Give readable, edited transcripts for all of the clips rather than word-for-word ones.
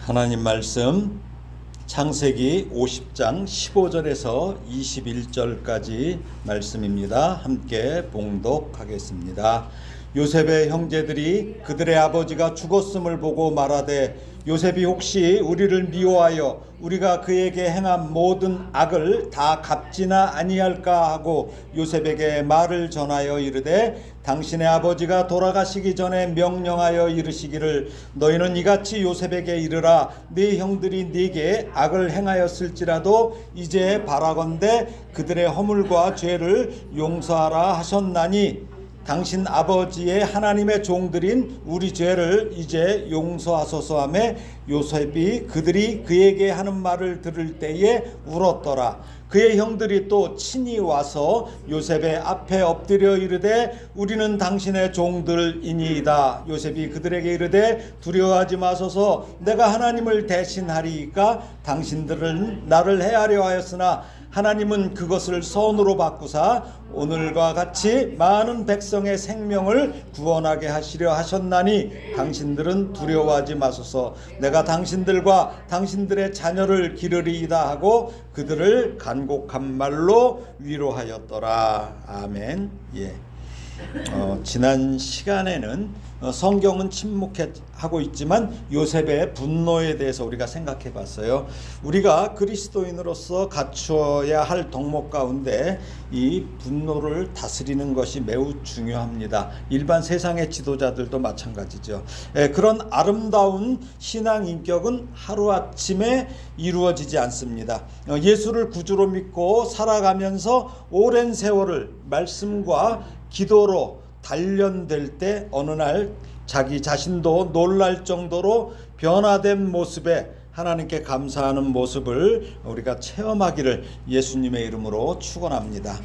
하나님 말씀 창세기 50장 15절에서 21절까지 말씀입니다. 함께 봉독하겠습니다. 요셉의 형제들이 그들의 아버지가 죽었음을 보고 말하되 요셉이 혹시 우리를 미워하여 우리가 그에게 행한 모든 악을 다 갚지나 아니할까 하고 요셉에게 말을 전하여 이르되 당신의 아버지가 돌아가시기 전에 명령하여 이르시기를 너희는 이같이 요셉에게 이르라 네 형들이 네게 악을 행하였을지라도 이제 바라건대 그들의 허물과 죄를 용서하라 하셨나니 당신 아버지의 하나님의 종들인 우리 죄를 이제 용서하소서 하며 요셉이 그들이 그에게 하는 말을 들을 때에 울었더라. 그의 형들이 또 친히 와서 요셉의 앞에 엎드려 이르되 우리는 당신의 종들이니이다. 요셉이 그들에게 이르되 두려워하지 마소서 내가 하나님을 대신하리이까 당신들은 나를 해하려 하였으나 하나님은 그것을 선으로 바꾸사 오늘과 같이 많은 백성의 생명을 구원하게 하시려 하셨나니 당신들은 두려워하지 마소서 내가 당신들과 당신들의 자녀를 기르리이다 하고 그들을 간곡한 말로 위로하였더라. 아멘. 지난 시간에는 성경은 침묵하고 있지만 요셉의 분노에 대해서 우리가 생각해 봤어요. 우리가 그리스도인으로서 갖추어야 할 덕목 가운데 이 분노를 다스리는 것이 매우 중요합니다. 일반 세상의 지도자들도 마찬가지죠. 그런 아름다운 신앙 인격은 하루아침에 이루어지지 않습니다. 예수를 구주로 믿고 살아가면서 오랜 세월을 말씀과 기도로 단련될 때 어느 날 자기 자신도 놀랄 정도로 변화된 모습에 하나님께 감사하는 모습을 우리가 체험하기를 예수님의 이름으로 축원합니다.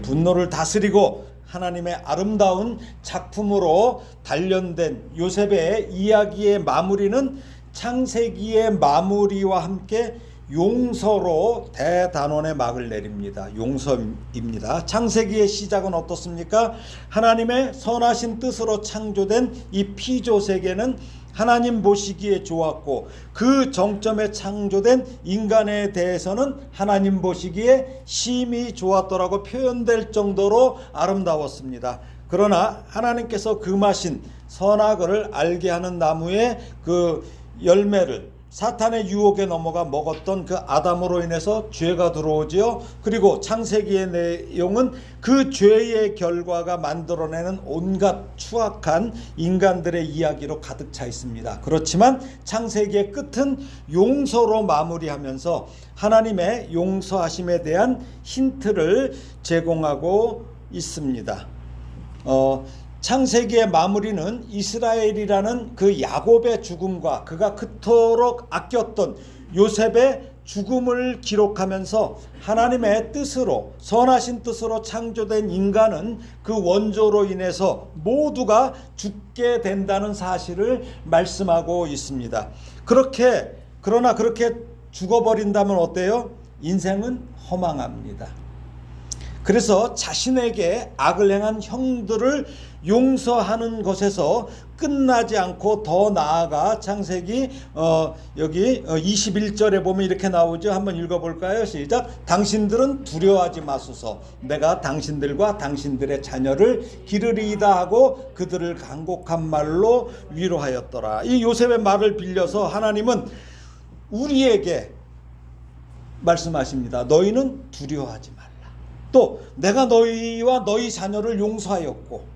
분노를 다스리고 하나님의 아름다운 작품으로 단련된 요셉의 이야기의 마무리는 창세기의 마무리와 함께 용서로 대단원의 막을 내립니다. 용서입니다. 창세기의 시작은 어떻습니까? 하나님의 선하신 뜻으로 창조된 이 피조 세계는 하나님 보시기에 좋았고 그 정점에 창조된 인간에 대해서는 하나님 보시기에 심히 좋았더라고 표현될 정도로 아름다웠습니다. 그러나 하나님께서 금하신 선악을 알게 하는 나무의 그 열매를 사탄의 유혹에 넘어가 먹었던 그 아담으로 인해서 죄가 들어오지요. 그리고 창세기의 내용은 그 죄의 결과가 만들어내는 온갖 추악한 인간들의 이야기로 가득 차 있습니다. 그렇지만 창세기의 끝은 용서로 마무리하면서 하나님의 용서하심에 대한 힌트를 제공하고 있습니다. 창세기의 마무리는 이스라엘이라는 그 야곱의 죽음과 그가 그토록 아꼈던 요셉의 죽음을 기록하면서 하나님의 뜻으로 선하신 뜻으로 창조된 인간은 그 원조로 인해서 모두가 죽게 된다는 사실을 말씀하고 있습니다. 그러나 그렇게 죽어버린다면 어때요? 인생은 허망합니다. 그래서 자신에게 악을 행한 형들을 용서하는 것에서 끝나지 않고 더 나아가 창세기 여기 21절에 보면 이렇게 나오죠. 한번 읽어볼까요? 시작. 당신들은 두려워하지 마소서 내가 당신들과 당신들의 자녀를 기르리이다 하고 그들을 간곡한 말로 위로하였더라. 이 요셉의 말을 빌려서 하나님은 우리에게 말씀하십니다. 너희는 두려워하지 말라. 또 내가 너희와 너희 자녀를 용서하였고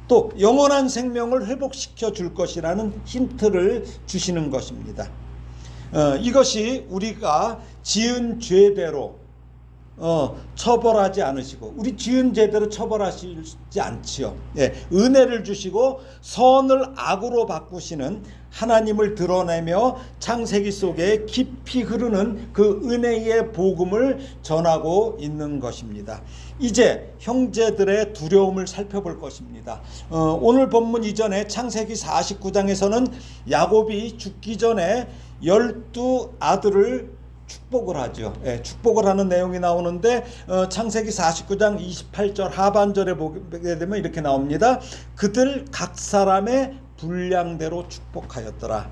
또 영원한 생명을 회복시켜 줄 것이라는 힌트를 주시는 것입니다. 이것이 우리가 지은 죄대로 처벌하지 않으시고 우리 지은 죄대로 처벌하시지 않지요. 은혜를 주시고 선을 악으로 바꾸시는 하나님을 드러내며 창세기 속에 깊이 흐르는 그 은혜의 복음을 전하고 있는 것입니다. 이제 형제들의 두려움을 살펴볼 것입니다. 오늘 본문 이전에 창세기 49장에서는 야곱이 죽기 전에 12아들을 축복을 하죠. 축복을 하는 내용이 나오는데 창세기 49장 28절 하반절에 보게 되면 이렇게 나옵니다. 그들 각 사람의 분량대로 축복하였더라.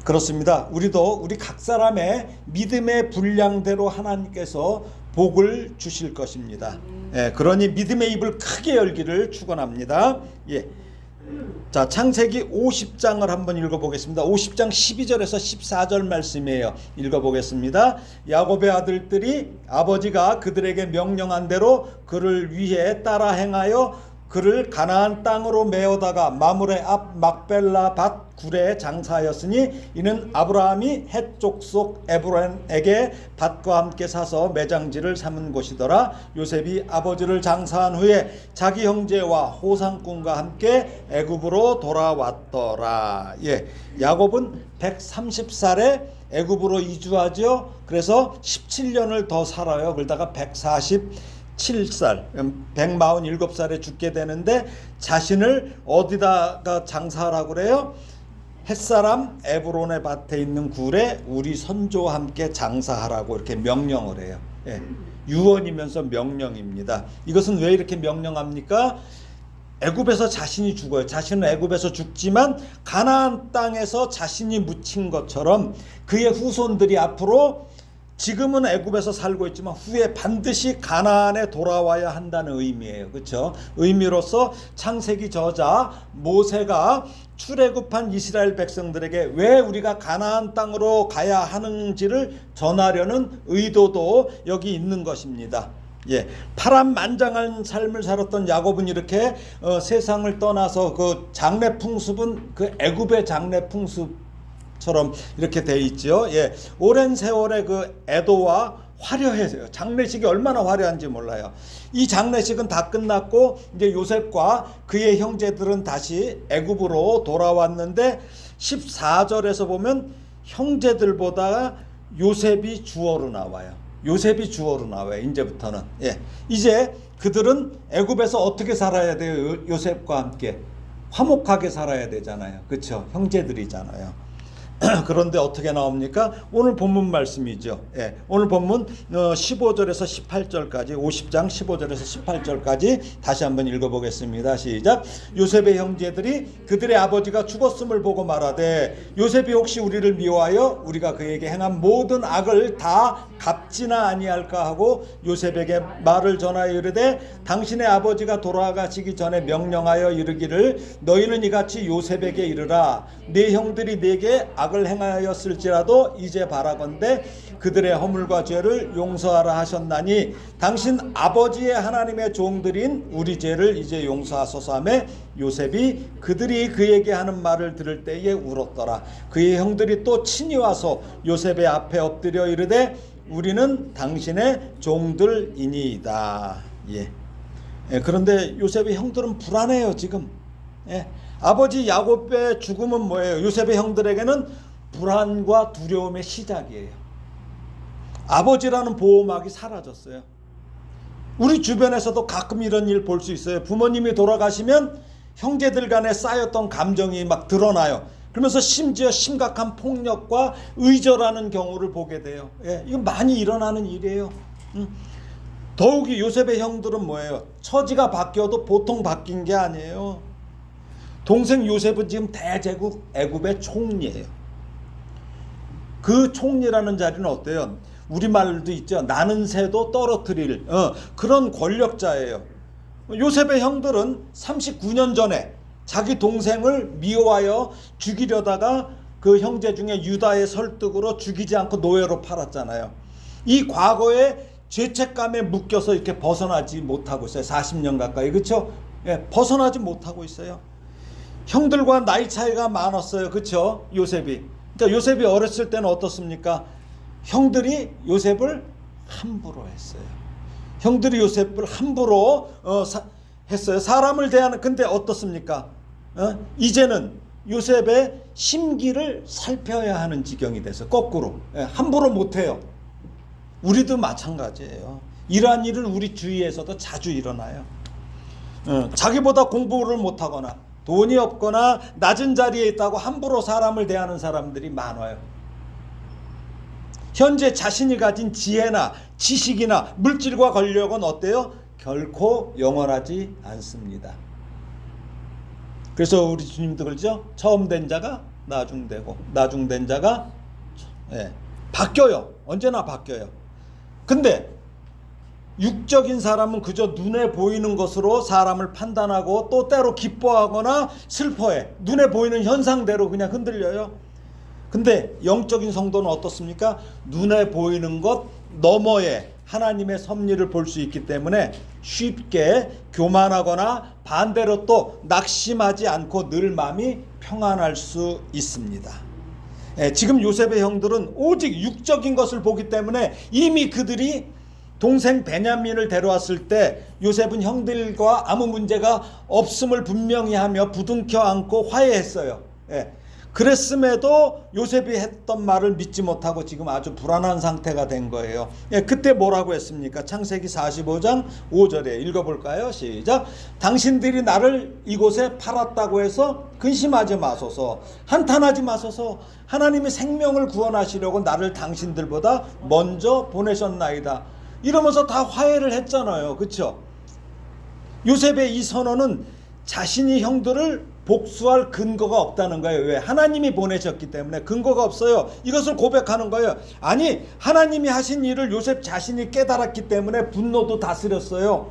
그렇습니다. 우리도 우리 각 사람의 믿음의 분량대로 하나님께서 복을 주실 것입니다. 예, 그러니 믿음의 입을 크게 열기를 축원합니다. 예. 자, 창세기 50장을 한번 읽어보겠습니다. 50장 12절에서 14절 말씀이에요. 읽어보겠습니다. 야곱의 아들들이 아버지가 그들에게 명령한 대로 그를 위해 따라 행하여 그를 가나안 땅으로 메어다가 마므레 앞 막벨라 밭 굴에 장사하였으니 이는 아브라함이 헷 족속 에브론에게 밭과 함께 사서 매장지를 삼은 곳이더라. 요셉이 아버지를 장사한 후에 자기 형제와 호상꾼과 함께 애굽으로 돌아왔더라. 예, 야곱은 130살에 애굽으로 이주하죠. 그래서 17년을 더 살아요. 그러다가 147살, 147살에 죽게 되는데 자신을 어디다가 장사하라고 그래요? 햇사람 에브론의 밭에 있는 굴에 우리 선조와 함께 장사하라고 이렇게 명령을 해요. 예, 유언이면서 명령입니다. 이것은 왜 이렇게 명령합니까? 애굽에서 자신이 죽어요. 자신은 애굽에서 죽지만 가나안 땅에서 자신이 묻힌 것처럼 그의 후손들이 앞으로 지금은 애굽에서 살고 있지만 후에 반드시 가나안에 돌아와야 한다는 의미예요. 그렇죠? 의미로서 창세기 저자 모세가 출애굽한 이스라엘 백성들에게 왜 우리가 가나안 땅으로 가야 하는지를 전하려는 의도도 여기 있는 것입니다. 예, 파란만장한 삶을 살았던 야곱은 이렇게 세상을 떠나서 그 장래 풍습은 그 애굽의 장래 풍습처럼 이렇게 돼 있죠. 예, 오랜 세월의 그 애도와 화려해서요. 장례식이 얼마나 화려한지 몰라요. 이 장례식은 다 끝났고 이제 요셉과 그의 형제들은 다시 애굽으로 돌아왔는데 14절에서 보면 형제들보다 요셉이 주어로 나와요. 요셉이 주어로 나와요. 이제부터는. 예. 이제 그들은 애굽에서 어떻게 살아야 돼요? 요셉과 함께 화목하게 살아야 되잖아요. 그렇죠? 형제들이잖아요. 그런데 어떻게 나옵니까? 오늘 본문 말씀이죠. 예, 오늘 본문 15절에서 18절까지 50장 15절에서 18절까지 다시 한번 읽어보겠습니다. 시작. 요셉의 형제들이 그들의 아버지가 죽었음을 보고 말하되 요셉이 혹시 우리를 미워하여 우리가 그에게 행한 모든 악을 다 갚지나 아니할까 하고 요셉에게 말을 전하여 이르되 당신의 아버지가 돌아가시기 전에 명령하여 이르기를 너희는 이같이 요셉에게 이르라 네 형들이 네게 악을 행하였을지라도 이제 바라건대 그들의 허물과 죄를 용서하라 하셨나니 당신 아버지의 하나님의 종들인 우리 죄를 이제 용서하소서 하며 요셉이 그들이 그에게 하는 말을 들을 때에 울었더라. 그의 형들이 또 친히 와서 요셉의 앞에 엎드려 이르되 우리는 당신의 종들이니이다. 예. 예, 그런데 요셉의 형들은 불안해요 지금. 예. 아버지 야곱의 죽음은 뭐예요? 요셉의 형들에게는 불안과 두려움의 시작이에요. 아버지라는 보호막이 사라졌어요. 우리 주변에서도 가끔 이런 일 볼 수 있어요. 부모님이 돌아가시면 형제들 간에 쌓였던 감정이 막 드러나요. 그러면서 심지어 심각한 폭력과 의절하는 경우를 보게 돼요. 예, 이건 많이 일어나는 일이에요. 더욱이 요셉의 형들은 뭐예요? 처지가 바뀌어도 보통 바뀐 게 아니에요. 동생 요셉은 지금 대제국 애굽의 총리예요. 그 총리라는 자리는 어때요? 우리말도 있죠. 나는 새도 떨어뜨릴 그런 권력자예요. 요셉의 형들은 39년 전에 자기 동생을 미워하여 죽이려다가 그 형제 중에 유다의 설득으로 죽이지 않고 노예로 팔았잖아요. 이 과거에 죄책감에 묶여서 이렇게 벗어나지 못하고 있어요. 40년 가까이. 그렇죠? 예, 벗어나지 못하고 있어요. 형들과 나이 차이가 많았어요. 그렇죠? 요셉이. 그러니까 요셉이 어렸을 때는 어떻습니까? 형들이 요셉을 함부로 했어요. 형들이 요셉을 함부로 했어요. 사람을 대하는. 근데 어떻습니까? 이제는 요셉의 심기를 살펴야 하는 지경이 돼서 거꾸로 함부로 못해요. 우리도 마찬가지예요. 이러한 일은 우리 주위에서도 자주 일어나요. 자기보다 공부를 못하거나 돈이 없거나 낮은 자리에 있다고 함부로 사람을 대하는 사람들이 많아요. 현재 자신이 가진 지혜나 지식이나 물질과 권력은 어때요? 결코 영원하지 않습니다. 그래서 우리 주님도 그러죠. 처음 된 자가 나중되고 나중된 자가 바뀌어요. 언제나 바뀌어요. 근데 육적인 사람은 그저 눈에 보이는 것으로 사람을 판단하고 또 때로 기뻐하거나 슬퍼해. 눈에 보이는 현상대로 그냥 흔들려요. 근데 영적인 성도는 어떻습니까? 눈에 보이는 것 너머에 하나님의 섭리를 볼 수 있기 때문에 쉽게 교만하거나 반대로 또 낙심하지 않고 늘 마음이 평안할 수 있습니다. 지금 요셉의 형들은 오직 육적인 것을 보기 때문에 이미 그들이 동생 베냐민을 데려왔을 때 요셉은 형들과 아무 문제가 없음을 분명히 하며 부둥켜 안고 화해했어요. 그랬음에도 요셉이 했던 말을 믿지 못하고 지금 아주 불안한 상태가 된 거예요. 그때 뭐라고 했습니까? 창세기 45장 5절에 읽어볼까요? 시작. 당신들이 나를 이곳에 팔았다고 해서 근심하지 마소서, 한탄하지 마소서. 하나님이 생명을 구원하시려고 나를 당신들보다 먼저 보내셨나이다. 이러면서 다 화해를 했잖아요. 그렇죠? 요셉의 이 선언은 자신이 형들을 복수할 근거가 없다는 거예요. 왜? 하나님이 보내셨기 때문에 근거가 없어요. 이것을 고백하는 거예요. 아니, 하나님이 하신 일을 요셉 자신이 깨달았기 때문에 분노도 다스렸어요.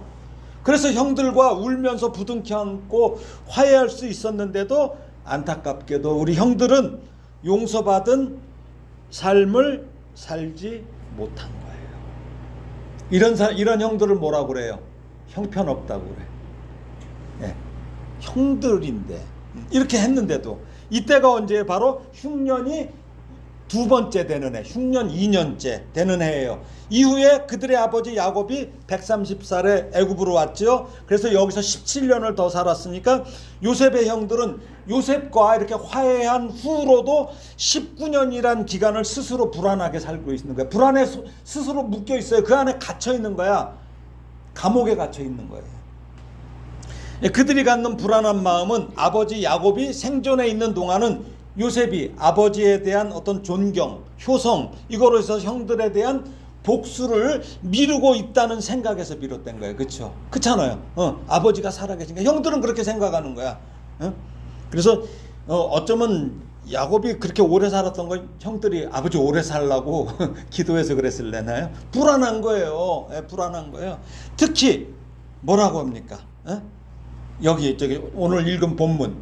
그래서 형들과 울면서 부둥켜 안고 화해할 수 있었는데도 안타깝게도 우리 형들은 용서받은 삶을 살지 못한 거예요. 이런 형들을 뭐라고 그래요? 형편없다고 그래. 형들인데 이렇게 했는데도 이때가 언제? 바로 흉년이 두 번째 되는 해, 흉년 2년째 되는 해예요. 이후에 그들의 아버지 야곱이 130살에 애굽으로 왔죠. 그래서 여기서 17년을 더 살았으니까 요셉의 형들은 요셉과 이렇게 화해한 후로도 19년이란 기간을 스스로 불안하게 살고 있는 거예요. 불안에 스스로 묶여 있어요. 그 안에 갇혀 있는 거야. 감옥에 갇혀 있는 거예요. 그들이 갖는 불안한 마음은 아버지 야곱이 생존해 있는 동안은 요셉이 아버지에 대한 어떤 존경, 효성, 이거로 해서 형들에 대한 복수를 미루고 있다는 생각에서 비롯된 거예요. 그렇죠? 그렇잖아요. 아버지가 살아계신가? 형들은 그렇게 생각하는 거야. 그래서 어쩌면 야곱이 그렇게 오래 살았던 건 형들이 아버지 오래 살라고 기도해서 그랬을래나요? 불안한 거예요. 불안한 거예요. 특히 뭐라고 합니까? 여기 오늘 읽은 본문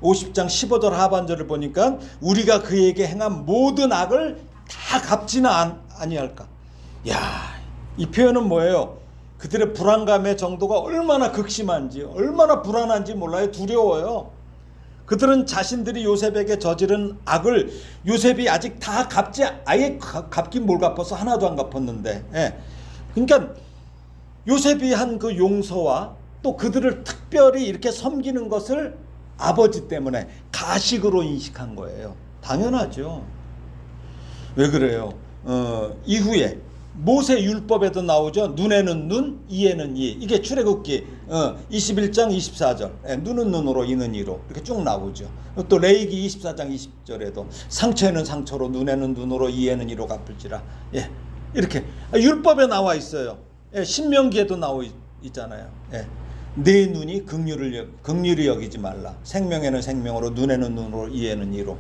50장 15절 하반절을 보니까 우리가 그에게 행한 모든 악을 다 갚지는 아니할까. 이 표현은 뭐예요? 그들의 불안감의 정도가 얼마나 극심한지, 얼마나 불안한지 몰라요. 두려워요. 그들은 자신들이 요셉에게 저지른 악을 요셉이 아직 다 아예 갚긴 뭘 갚아서 하나도 안 갚았는데, 그러니까 요셉이 한 그 용서와 또 그들을 특별히 이렇게 섬기는 것을 아버지 때문에 가식으로 인식한 거예요. 당연하죠. 왜 그래요? 이후에 모세 율법에도 나오죠. 눈에는 눈, 이에는 이. 이게 출애굽기 21장 24절. 눈은 눈으로, 이는 이로. 이렇게 쭉 나오죠. 또 레위기 24장 20절에도 상처에는 상처로, 눈에는 눈으로, 이에는 이로 갚을지라. 이렇게 율법에 나와 있어요. 신명기에도 나와 있잖아요. 내 눈이 긍휼히 여기지 말라. 생명에는 생명으로, 눈에는 눈으로, 이에는 이로.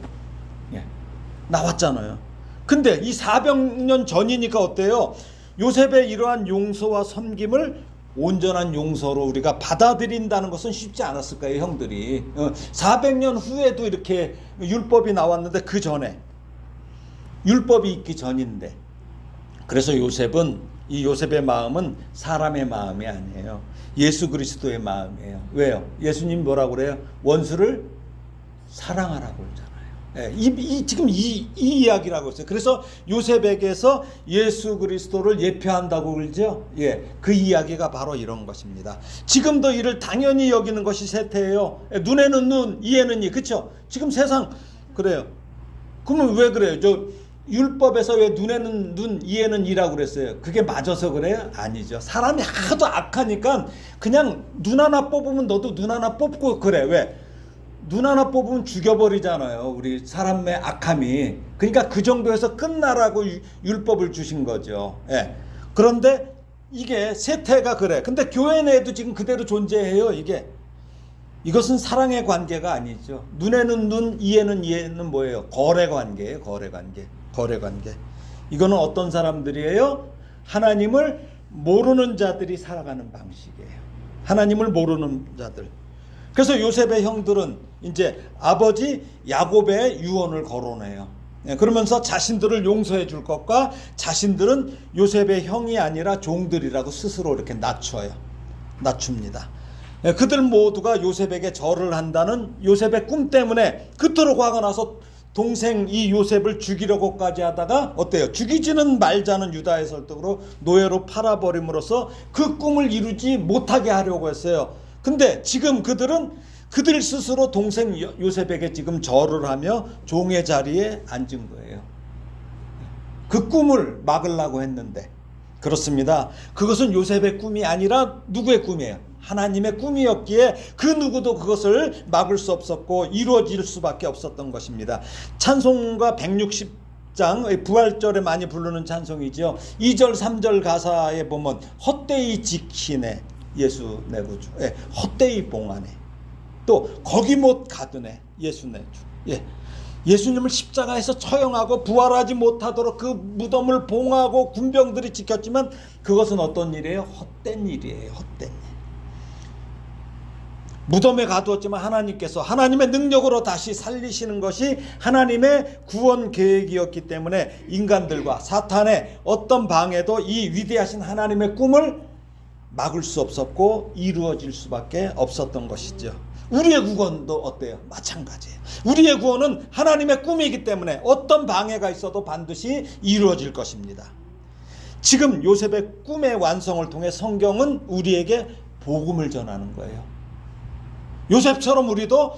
나왔잖아요. 근데 이 400년 전이니까 어때요? 요셉의 이러한 용서와 섬김을 온전한 용서로 우리가 받아들인다는 것은 쉽지 않았을 거예요, 형들이. 400년 후에도 이렇게 율법이 나왔는데 그 전에 율법이 있기 전인데, 그래서 이 요셉의 마음은 사람의 마음이 아니에요. 예수 그리스도의 마음이에요. 왜요? 예수님 뭐라고 그래요? 원수를 사랑하라고 그러잖아요. 지금 이 이야기라고 했어요. 그래서 요셉에게서 예수 그리스도를 예표한다고 그러죠. 그 이야기가 바로 이런 것입니다. 지금도 이를 당연히 여기는 것이 세태예요. 눈에는 눈, 이에는 이. 그렇죠? 지금 세상 그래요. 그러면 왜 그래요? 율법에서 왜 눈에는 눈, 이에는 이라고 그랬어요? 그게 맞아서 그래요? 아니죠. 사람이 하도 악하니까 그냥 눈 하나 뽑으면 너도 눈 하나 뽑고 그래. 왜? 눈 하나 뽑으면 죽여버리잖아요. 우리 사람의 악함이. 그러니까 그 정도에서 끝나라고 율법을 주신 거죠. 그런데 이게 세태가 그래. 근데 교회 내에도 지금 그대로 존재해요. 이게. 이것은 사랑의 관계가 아니죠. 눈에는 눈, 이에는 이에는 뭐예요? 거래 관계예요. 거래 관계. 거래 관계. 이거는 어떤 사람들이에요? 하나님을 모르는 자들이 살아가는 방식이에요. 하나님을 모르는 자들. 그래서 요셉의 형들은 이제 아버지 야곱의 유언을 거론해요. 그러면서 자신들을 용서해 줄 것과 자신들은 요셉의 형이 아니라 종들이라고 스스로 이렇게 낮춥니다. 그들 모두가 요셉에게 절을 한다는 요셉의 꿈 때문에 그토록 화가 나서 동생 이 요셉을 죽이려고까지 하다가 어때요? 죽이지는 말자는 유다의 설득으로 노예로 팔아버림으로써 그 꿈을 이루지 못하게 하려고 했어요. 근데 지금 그들은 그들 스스로 동생 요셉에게 지금 절을 하며 종의 자리에 앉은 거예요. 그 꿈을 막으려고 했는데 그렇습니다. 그것은 요셉의 꿈이 아니라 누구의 꿈이에요? 하나님의 꿈이었기에 그 누구도 그것을 막을 수 없었고 이루어질 수밖에 없었던 것입니다. 찬송가 160장 부활절에 많이 부르는 찬송이죠. 2절 3절 가사에 보면 헛되이 지키네 예수 내 구주, 헛되이 봉하네, 또 거기 못 가드네 예수 내 주. 예수님을 십자가에서 처형하고 부활하지 못하도록 그 무덤을 봉하고 군병들이 지켰지만 그것은 어떤 일이에요? 헛된 일이에요. 헛된 일. 무덤에 가두었지만 하나님께서 하나님의 능력으로 다시 살리시는 것이 하나님의 구원 계획이었기 때문에 인간들과 사탄의 어떤 방해도 이 위대하신 하나님의 꿈을 막을 수 없었고 이루어질 수밖에 없었던 것이죠. 우리의 구원도 어때요? 마찬가지예요. 우리의 구원은 하나님의 꿈이기 때문에 어떤 방해가 있어도 반드시 이루어질 것입니다. 지금 요셉의 꿈의 완성을 통해 성경은 우리에게 복음을 전하는 거예요. 요셉처럼 우리도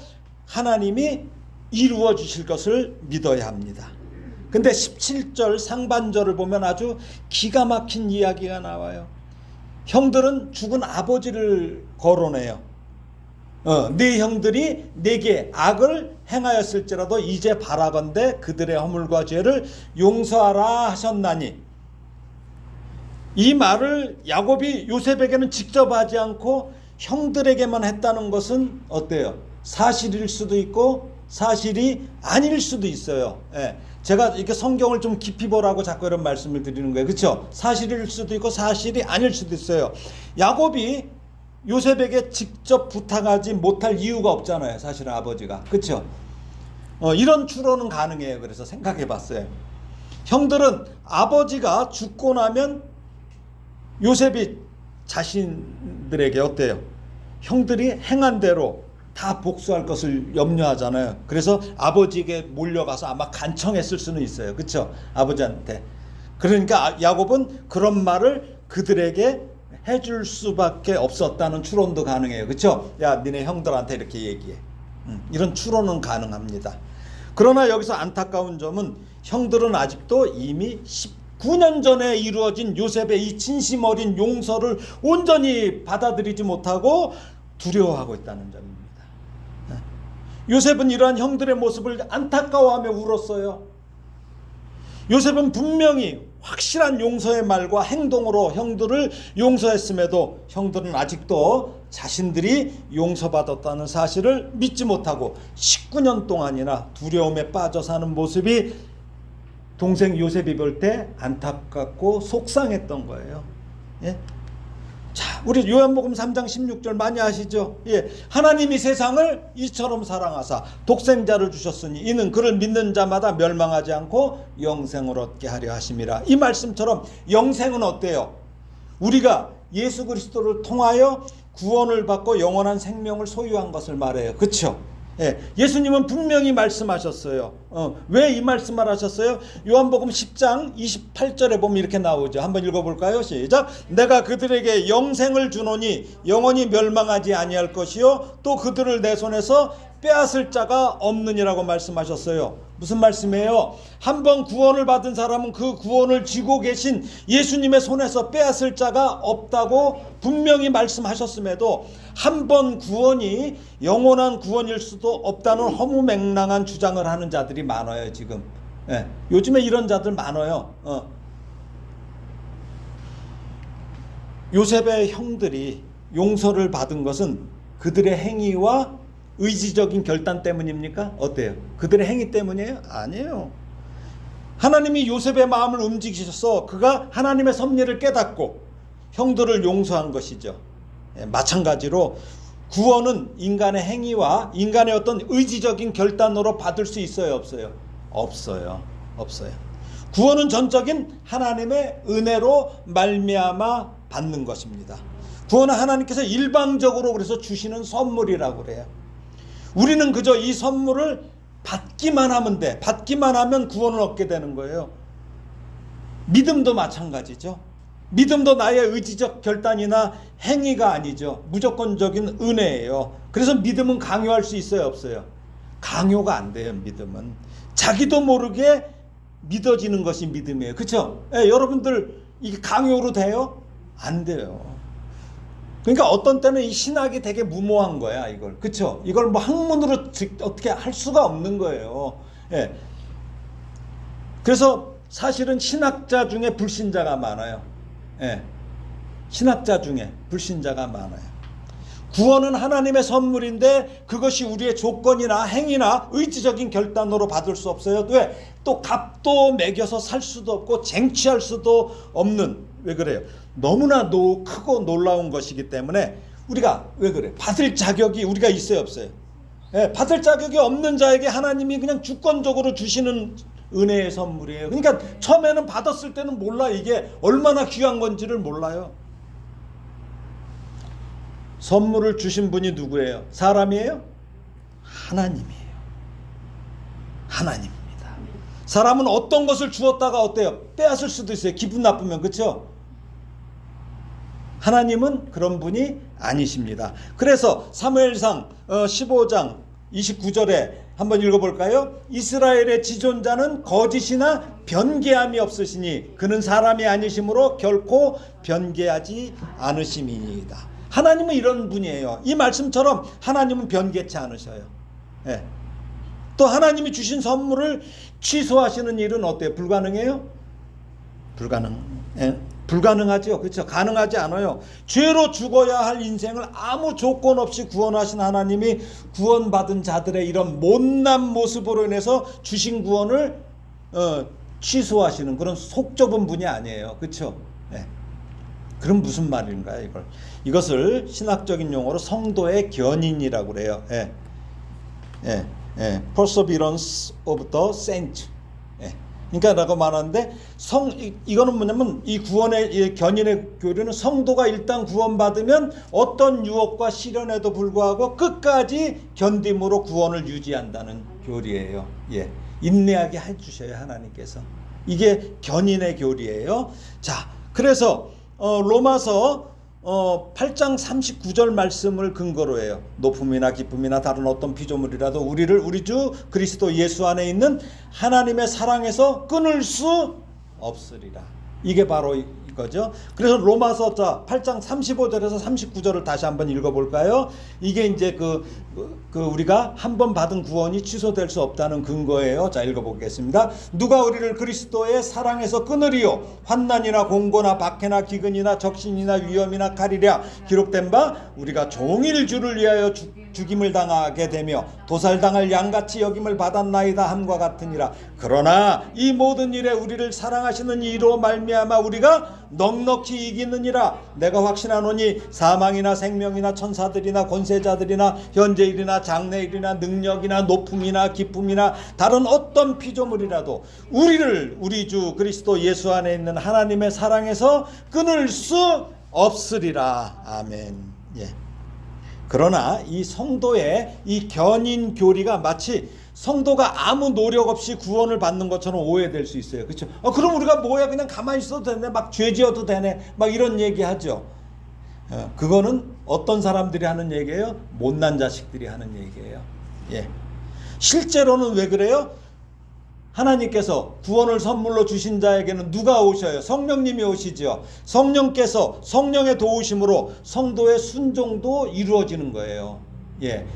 하나님이 이루어 주실 것을 믿어야 합니다. 근데 17절 상반절을 보면 아주 기가 막힌 이야기가 나와요. 형들은 죽은 아버지를 거론해요. 네 형들이 내게 악을 행하였을지라도 이제 바라건대 그들의 허물과 죄를 용서하라 하셨나니, 이 말을 야곱이 요셉에게는 직접 하지 않고 형들에게만 했다는 것은 어때요? 사실일 수도 있고 사실이 아닐 수도 있어요. 제가 이렇게 성경을 좀 깊이 보라고 자꾸 이런 말씀을 드리는 거예요. 그렇죠? 사실일 수도 있고 사실이 아닐 수도 있어요. 야곱이 요셉에게 직접 부탁하지 못할 이유가 없잖아요. 사실은 아버지가. 그렇죠? 이런 추론은 가능해요. 그래서 생각해 봤어요. 형들은 아버지가 죽고 나면 요셉이 자신들에게 어때요? 형들이 행한 대로 다 복수할 것을 염려하잖아요. 그래서 아버지에게 몰려가서 아마 간청했을 수는 있어요. 그렇죠? 아버지한테. 그러니까 야곱은 그런 말을 그들에게 해줄 수밖에 없었다는 추론도 가능해요. 그렇죠? 야, 니네 형들한테 이렇게 얘기해. 이런 추론은 가능합니다. 그러나 여기서 안타까운 점은 형들은 아직도 이미 19년 전에 이루어진 요셉의 이 진심 어린 용서를 온전히 받아들이지 못하고 두려워하고 있다는 점입니다. 요셉은 이러한 형들의 모습을 안타까워하며 울었어요. 요셉은 분명히 확실한 용서의 말과 행동으로 형들을 용서했음에도 형들은 아직도 자신들이 용서받았다는 사실을 믿지 못하고 19년 동안이나 두려움에 빠져 사는 모습이 동생 요셉이 볼 때 안타깝고 속상했던 거예요. 자, 우리 요한복음 3장 16절 많이 아시죠? 하나님이 세상을 이처럼 사랑하사 독생자를 주셨으니 이는 그를 믿는 자마다 멸망하지 않고 영생을 얻게 하려 하심이라. 이 말씀처럼 영생은 어때요? 우리가 예수 그리스도를 통하여 구원을 받고 영원한 생명을 소유한 것을 말해요. 그렇죠? 예수님은 분명히 말씀하셨어요. 왜 이 말씀을 하셨어요? 요한복음 10장 28절에 보면 이렇게 나오죠. 한번 읽어볼까요? 시작. 내가 그들에게 영생을 주노니 영원히 멸망하지 아니할 것이요 또 그들을 내 손에서 빼앗을 자가 없느니라고 말씀하셨어요. 무슨 말씀이에요? 한번 구원을 받은 사람은 그 구원을 쥐고 계신 예수님의 손에서 빼앗을 자가 없다고 분명히 말씀하셨음에도 한번 구원이 영원한 구원일 수도 없다는 허무맹랑한 주장을 하는 자들이 많아요. 지금 요즘에 이런 자들 많아요. 요셉의 형들이 용서를 받은 것은 그들의 행위와 의지적인 결단 때문입니까? 어때요? 그들의 행위 때문이에요? 아니에요. 하나님이 요셉의 마음을 움직이셔서 그가 하나님의 섭리를 깨닫고 형들을 용서한 것이죠. 마찬가지로 구원은 인간의 행위와 인간의 어떤 의지적인 결단으로 받을 수 있어요, 없어요? 없어요. 구원은 전적인 하나님의 은혜로 말미암아 받는 것입니다. 구원은 하나님께서 일방적으로 그래서 주시는 선물이라고 그래요. 우리는 그저 이 선물을 받기만 하면 돼. 받기만 하면 구원을 얻게 되는 거예요. 믿음도 마찬가지죠. 믿음도 나의 의지적 결단이나 행위가 아니죠. 무조건적인 은혜예요. 그래서 믿음은 강요할 수 있어요, 없어요? 강요가 안 돼요, 믿음은. 자기도 모르게 믿어지는 것이 믿음이에요. 그렇죠? 여러분들 이게 강요로 돼요? 안 돼요. 그러니까 어떤 때는 이 신학이 되게 무모한 거야, 이걸. 그렇죠? 이걸 뭐 학문으로 어떻게 할 수가 없는 거예요. 그래서 사실은 신학자 중에 불신자가 많아요. 신학자 중에 불신자가 많아요. 구원은 하나님의 선물인데 그것이 우리의 조건이나 행위나 의지적인 결단으로 받을 수 없어요. 왜? 또 값도 매겨서 살 수도 없고 쟁취할 수도 없는, 왜 그래요? 너무나 크고 놀라운 것이기 때문에 우리가 왜 그래? 받을 자격이 우리가 있어요, 없어요? 받을 자격이 없는 자에게 하나님이 그냥 주권적으로 주시는 은혜의 선물이에요. 그러니까 처음에는 받았을 때는 몰라, 이게 얼마나 귀한 건지를 몰라요. 선물을 주신 분이 누구예요? 사람이에요? 하나님이에요. 하나님입니다. 사람은 어떤 것을 주었다가 어때요? 빼앗을 수도 있어요. 기분 나쁘면. 그렇죠? 하나님은 그런 분이 아니십니다. 그래서 사무엘상 15장 29절에 한번 읽어볼까요? 이스라엘의 지존자는 거짓이나 변개함이 없으시니 그는 사람이 아니심으로 결코 변개하지 않으심이니이다. 하나님은 이런 분이에요. 이 말씀처럼 하나님은 변개치 않으셔요. 또 하나님이 주신 선물을 취소하시는 일은 어때요? 불가능해요? 불가능하죠. 그렇죠? 가능하지 않아요. 죄로 죽어야 할 인생을 아무 조건 없이 구원하신 하나님이 구원받은 자들의 이런 못난 모습으로 인해서 주신 구원을 취소하시는 그런 속 좁은 분이 아니에요. 그렇죠? 그럼 무슨 말인가요, 이걸? 이것을 신학적인 용어로 성도의 견인이라고 그래요. Perseverance of the saint. 그러니까 라고 말하는데 이거는 뭐냐면 이 구원의 견인의 교리는 성도가 일단 구원받으면 어떤 유혹과 시련에도 불구하고 끝까지 견딤으로 구원을 유지한다는 교리예요. 인내하게 해주셔요, 하나님께서. 이게 견인의 교리예요. 자, 그래서 로마서 8장 39절 말씀을 근거로 해요. 높음이나 기쁨이나 다른 어떤 피조물이라도 우리를 우리 주 그리스도 예수 안에 있는 하나님의 사랑에서 끊을 수 없으리라. 이게 바로 이거죠. 그래서 로마서 8장 35절에서 39절을 다시 한번 읽어볼까요? 이게 이제 우리가 한번 받은 구원이 취소될 수 없다는 근거예요. 자, 읽어보겠습니다. 누가 우리를 그리스도의 사랑에서 끊으리요? 환난이나 공고나 박해나 기근이나 적신이나 위험이나 칼이랴. 기록된 바 우리가 종일 주를 위하여 죽임을 당하게 되며 도살당할 양같이 여김을 받았나이다 함과 같으니라. 그러나 이 모든 일에 우리를 사랑하시는 이로 말미암아 우리가 넉넉히 이기느니라. 내가 확신하노니 사망이나 생명이나 천사들이나 권세자들이나 현재일이나 장래일이나 능력이나 높음이나 기쁨이나 다른 어떤 피조물이라도 우리를 우리 주 그리스도 예수 안에 있는 하나님의 사랑에서 끊을 수 없으리라. 아멘. 그러나 이 성도의 이 견인 교리가 마치 성도가 아무 노력 없이 구원을 받는 것처럼 오해될 수 있어요. 그렇죠? 그럼 우리가 뭐야, 그냥 가만히 있어도 되네, 막 죄 지어도 되네, 막 이런 얘기 하죠. 그거는 어떤 사람들이 하는 얘기예요? 못난 자식들이 하는 얘기예요. 실제로는 왜 그래요? 하나님께서 구원을 선물로 주신 자에게는 누가 오셔요? 성령님이 오시죠. 성령께서 성령의 도우심으로 성도의 순종도 이루어지는 거예요.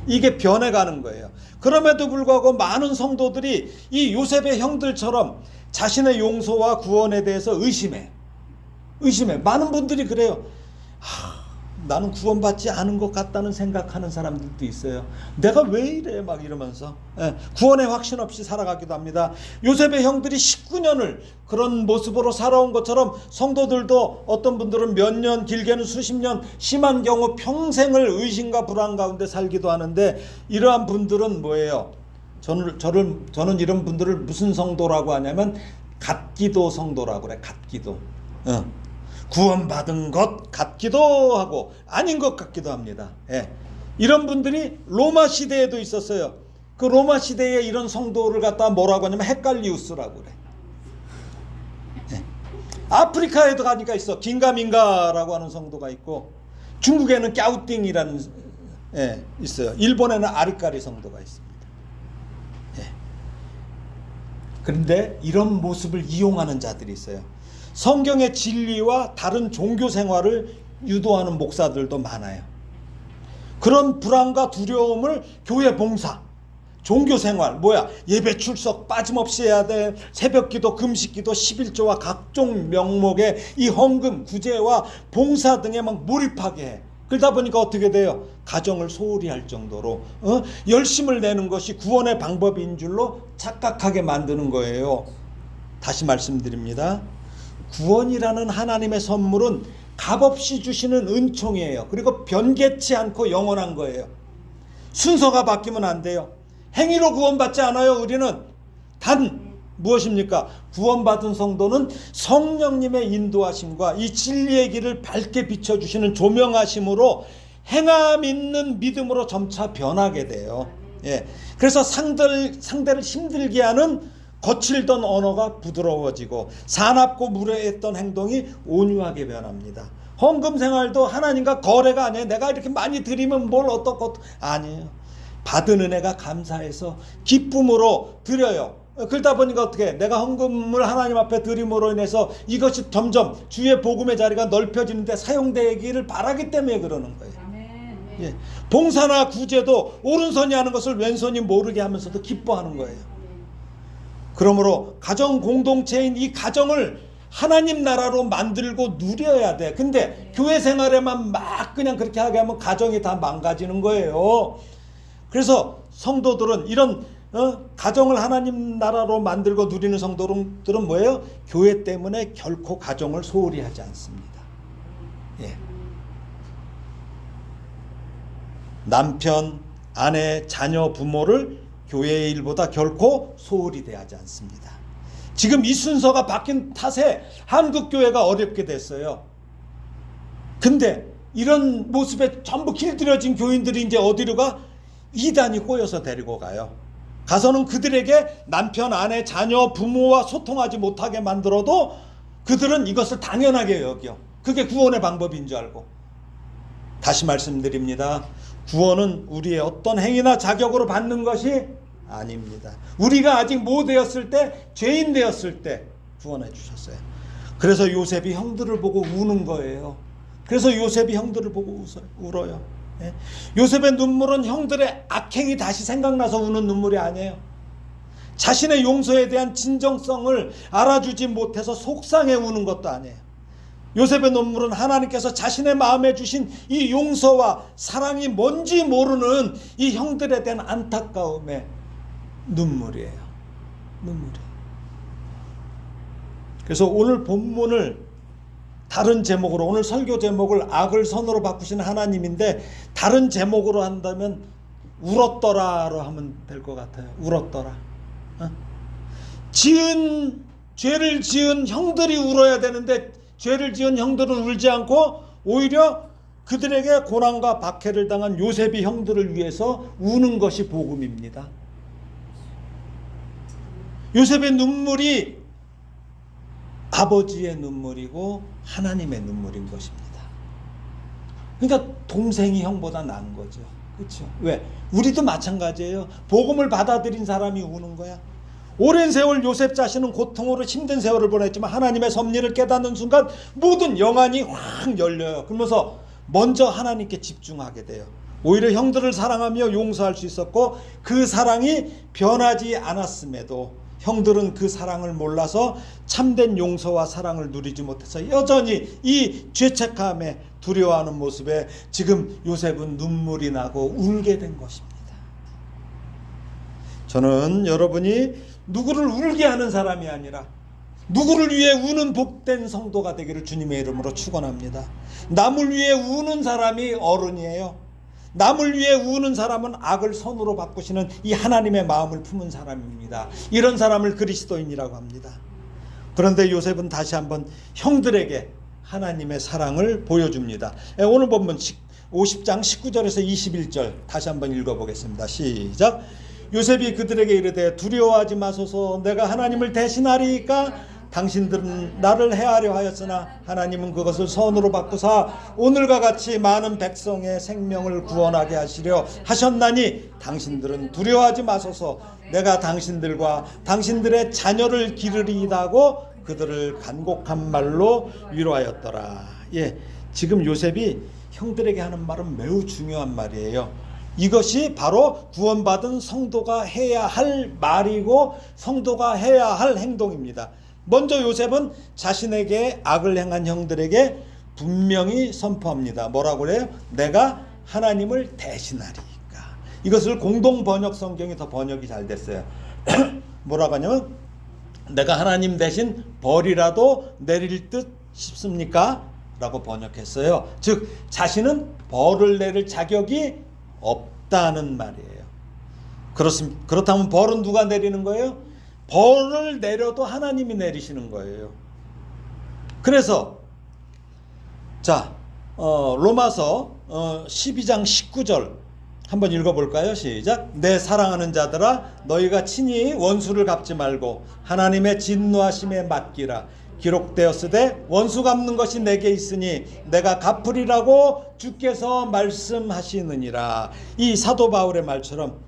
이게 변해가는 거예요. 그럼에도 불구하고 많은 성도들이 이 요셉의 형들처럼 자신의 용서와 구원에 대해서 의심해. 많은 분들이 그래요. 나는 구원받지 않은 것 같다는 생각하는 사람들도 있어요. 내가 왜 이래 막 이러면서 구원의 확신 없이 살아가기도 합니다. 요셉의 형들이 19년을 그런 모습으로 살아온 것처럼 성도들도 어떤 분들은 몇 년, 길게는 수십 년, 심한 경우 평생을 의심과 불안 가운데 살기도 하는데, 이러한 분들은 뭐예요? 저는 이런 분들을 무슨 성도라고 하냐면 갓기도 성도라고 그래. 갓기도. 구원받은 것 같기도 하고 아닌 것 같기도 합니다. 이런 분들이 로마 시대에도 있었어요. 그 로마 시대에 이런 성도를 갖다 뭐라고 하냐면 헷갈리우스라고 그래. 아프리카에도 가니까 있어. 긴가민가라고 하는 성도가 있고, 중국에는 까우띵이라는 있어요. 일본에는 아리까리 성도가 있습니다. 그런데 이런 모습을 이용하는 자들이 있어요. 성경의 진리와 다른 종교 생활을 유도하는 목사들도 많아요. 그런 불안과 두려움을 교회 봉사, 종교 생활, 예배 출석 빠짐없이 해야 돼. 새벽기도, 금식기도, 11조와 각종 명목의 이 헌금, 구제와 봉사 등에 막 몰입하게 해. 그러다 보니까 어떻게 돼요? 가정을 소홀히 할 정도로 열심을 내는 것이 구원의 방법인 줄로 착각하게 만드는 거예요. 다시 말씀드립니다. 구원이라는 하나님의 선물은 값없이 주시는 은총이에요. 그리고 변개치 않고 영원한 거예요. 순서가 바뀌면 안 돼요. 행위로 구원받지 않아요. 우리는 단 무엇입니까? 구원받은 성도는 성령님의 인도하심과 이 진리의 길을 밝게 비춰주시는 조명하심으로 행함 있는 믿음으로 점차 변하게 돼요. 그래서 상대를 힘들게 하는 거칠던 언어가 부드러워지고 사납고 무례했던 행동이 온유하게 변합니다. 헌금 생활도 하나님과 거래가 아니에요. 내가 이렇게 많이 드리면 뭘 어떻고 아니에요. 받은 은혜가 감사해서 기쁨으로 드려요. 그러다 보니까 어떻게 내가 헌금을 하나님 앞에 드림으로 인해서 이것이 점점 주의 복음의 자리가 넓혀지는데 사용되기를 바라기 때문에 그러는 거예요. 봉사나 구제도 오른손이 하는 것을 왼손이 모르게 하면서도 기뻐하는 거예요. 그러므로 가정 공동체인 이 가정을 하나님 나라로 만들고 누려야 돼. 근데 교회 생활에만 막 그냥 그렇게 하게 하면 가정이 다 망가지는 거예요. 그래서 성도들은 이런 가정을 하나님 나라로 만들고 누리는 성도들은 뭐예요? 교회 때문에 결코 가정을 소홀히 하지 않습니다. 남편, 아내, 자녀, 부모를 교회의 일보다 결코 소홀히 대하지 않습니다. 지금 이 순서가 바뀐 탓에 한국교회가 어렵게 됐어요. 근데 이런 모습에 전부 길들여진 교인들이 이제 어디로 가? 이단이 꼬여서 데리고 가요. 가서는 그들에게 남편, 아내, 자녀, 부모와 소통하지 못하게 만들어도 그들은 이것을 당연하게 여겨. 그게 구원의 방법인 줄 알고. 다시 말씀드립니다. 구원은 우리의 어떤 행위나 자격으로 받는 것이 아닙니다. 우리가 아직 뭐 되었을 때, 죄인 되었을 때 구원해 주셨어요. 그래서 요셉이 형들을 보고 우는 거예요. 그래서 요셉이 형들을 보고 울어요. 요셉의 눈물은 형들의 악행이 다시 생각나서 우는 눈물이 아니에요. 자신의 용서에 대한 진정성을 알아주지 못해서 속상해 우는 것도 아니에요. 요셉의 눈물은 하나님께서 자신의 마음에 주신 이 용서와 사랑이 뭔지 모르는 이 형들에 대한 안타까움의 눈물이에요. 눈물이에요. 그래서 오늘 본문을 다른 제목으로, 오늘 설교 제목을 악을 선으로 바꾸신 하나님인데 다른 제목으로 한다면 울었더라로 하면 될 것 같아요. 울었더라. 죄를 지은 형들이 울어야 되는데 죄를 지은 형들은 울지 않고 오히려 그들에게 고난과 박해를 당한 요셉이 형들을 위해서 우는 것이 복음입니다. 요셉의 눈물이 아버지의 눈물이고 하나님의 눈물인 것입니다. 그러니까 동생이 형보다 나은 거죠. 그렇죠? 왜? 우리도 마찬가지예요. 복음을 받아들인 사람이 우는 거야. 오랜 세월 요셉 자신은 고통으로 힘든 세월을 보냈지만 하나님의 섭리를 깨닫는 순간 모든 영안이 확 열려요. 그러면서 먼저 하나님께 집중하게 돼요. 오히려 형들을 사랑하며 용서할 수 있었고 그 사랑이 변하지 않았음에도 형들은 그 사랑을 몰라서 참된 용서와 사랑을 누리지 못해서 여전히 이 죄책감에 두려워하는 모습에 지금 요셉은 눈물이 나고 울게 된 것입니다. 저는 여러분이 누구를 울게 하는 사람이 아니라 누구를 위해 우는 복된 성도가 되기를 주님의 이름으로 축원합니다. 남을 위해 우는 사람이 어른이에요. 남을 위해 우는 사람은 악을 선으로 바꾸시는 이 하나님의 마음을 품은 사람입니다. 이런 사람을 그리스도인이라고 합니다. 그런데 요셉은 다시 한번 형들에게 하나님의 사랑을 보여줍니다. 오늘 본문 50장 19절에서 21절 다시 한번 읽어보겠습니다. 시작. 요셉이 그들에게 이르되 두려워하지 마소서. 내가 하나님을 대신하리이까. 당신들은 나를 해하려 하였으나 하나님은 그것을 선으로 바꾸사 오늘과 같이 많은 백성의 생명을 구원하게 하시려 하셨나니 당신들은 두려워하지 마소서. 내가 당신들과 당신들의 자녀를 기르리이다 하고 그들을 간곡한 말로 위로하였더라. 예, 지금 요셉이 형들에게 하는 말은 매우 중요한 말이에요. 이것이 바로 구원받은 성도가 해야 할 말이고 성도가 해야 할 행동입니다. 먼저 요셉은 자신에게 악을 행한 형들에게 분명히 선포합니다. 뭐라고 그래요? 내가 하나님을 대신하리까. 이것을 공동 번역 성경이 더 번역이 잘 됐어요. 뭐라고 하냐면 내가 하나님 대신 벌이라도 내릴 듯 싶습니까? 라고 번역했어요. 즉 자신은 벌을 내릴 자격이 없다는 말이에요. 그렇다면 벌은 누가 내리는 거예요? 벌을 내려도 하나님이 내리시는 거예요. 그래서 로마서 12장 19절 한번 읽어볼까요? 시작. 내 사랑하는 자들아 너희가 친히 원수를 갚지 말고 하나님의 진노하심에 맡기라. 기록되었으되 원수 갚는 것이 내게 있으니 내가 갚으리라고 주께서 말씀하시느니라. 이 사도 바울의 말처럼